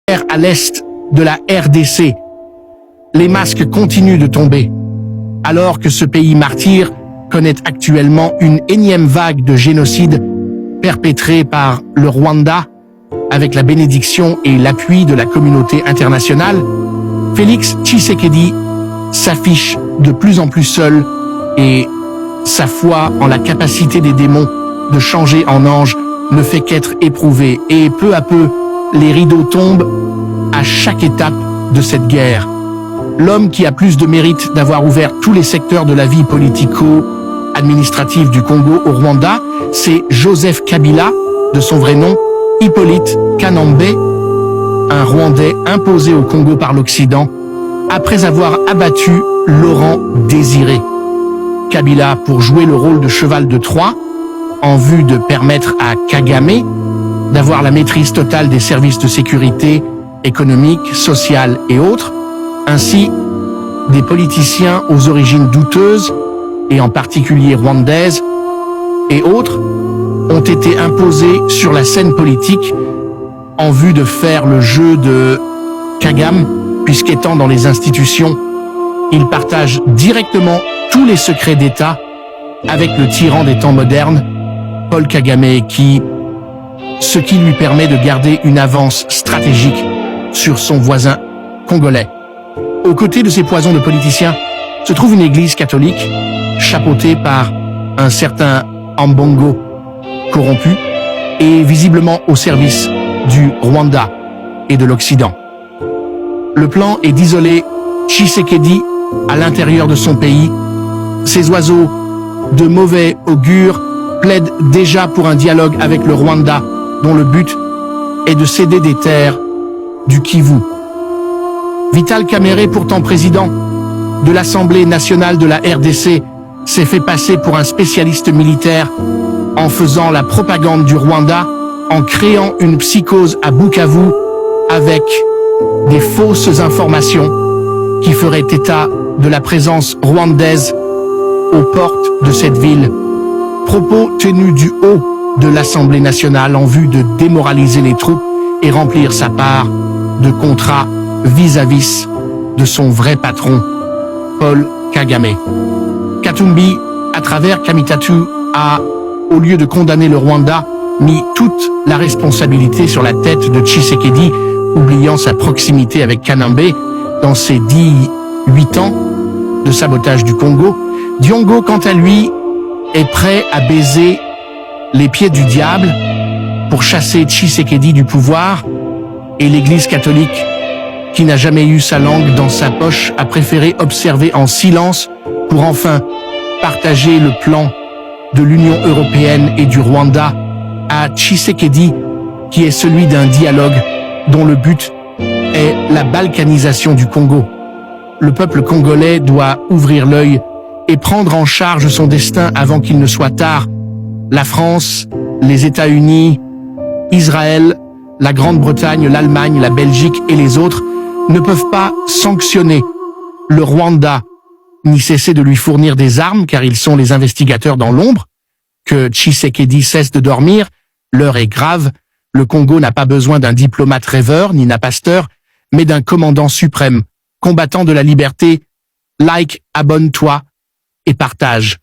À l'est de la RDC, les masques continuent de tomber, alors que ce pays martyr connaît actuellement une énième vague de génocide perpétrée par le Rwanda avec la bénédiction et l'appui de la communauté internationale. Félix Tshisekedi s'affiche de plus en plus seul et sa foi en la capacité des démons de changer en ange ne fait qu'être éprouvée, et peu à peu, les rideaux tombent à chaque étape de cette guerre. L'homme qui a plus de mérite d'avoir ouvert tous les secteurs de la vie politico-administrative du Congo au Rwanda, c'est Joseph Kabila, de son vrai nom, Hippolyte Kanambe, un Rwandais imposé au Congo par l'Occident, après avoir abattu Laurent Désiré. Kabila, pour jouer le rôle de cheval de Troie, en vue de permettre à Kagame d'avoir la maîtrise totale des services de sécurité économique, sociale et autres, ainsi des politiciens aux origines douteuses, et en particulier rwandaises, et autres, ont été imposés sur la scène politique en vue de faire le jeu de Kagame, puisqu'étant dans les institutions, il partage directement tous les secrets d'État avec le tyran des temps modernes, Paul Kagame, ce qui lui permet de garder une avance stratégique sur son voisin congolais. Aux côtés de ces poisons de politiciens se trouve une église catholique chapeautée par un certain Ambongo corrompu et visiblement au service du Rwanda et de l'Occident. Le plan est d'isoler Tshisekedi à l'intérieur de son pays. Ces oiseaux de mauvais augure plaident déjà pour un dialogue avec le Rwanda, dont le but est de céder des terres du Kivu. Vital Kamerhe, pourtant président de l'Assemblée nationale de la RDC, s'est fait passer pour un spécialiste militaire en faisant la propagande du Rwanda, en créant une psychose à Bukavu avec des fausses informations qui feraient état de la présence rwandaise aux portes de cette ville. Propos tenus du haut de l'Assemblée nationale en vue de démoraliser les troupes et remplir sa part de contrat vis-à-vis de son vrai patron, Paul Kagame. Katumbi, à travers Kamitatu, a, au lieu de condamner le Rwanda, mis toute la responsabilité sur la tête de Tshisekedi, oubliant sa proximité avec Kanambe dans ses 18 ans de sabotage du Congo. Diongo, quant à lui, est prêt à baiser les pieds du diable pour chasser Tshisekedi du pouvoir, et l'Église catholique, qui n'a jamais eu sa langue dans sa poche, a préféré observer en silence pour enfin partager le plan de l'Union européenne et du Rwanda à Tshisekedi, qui est celui d'un dialogue dont le but est la balkanisation du Congo. Le peuple congolais doit ouvrir l'œil et prendre en charge son destin avant qu'il ne soit tard. La France, les États-Unis, Israël, la Grande-Bretagne, l'Allemagne, la Belgique et les autres ne peuvent pas sanctionner le Rwanda ni cesser de lui fournir des armes, car ils sont les investigateurs dans l'ombre. Que Tshisekedi cesse de dormir, l'heure est grave. Le Congo n'a pas besoin d'un diplomate rêveur ni d'un pasteur, mais d'un commandant suprême, combattant de la liberté. Like, abonne-toi et partage.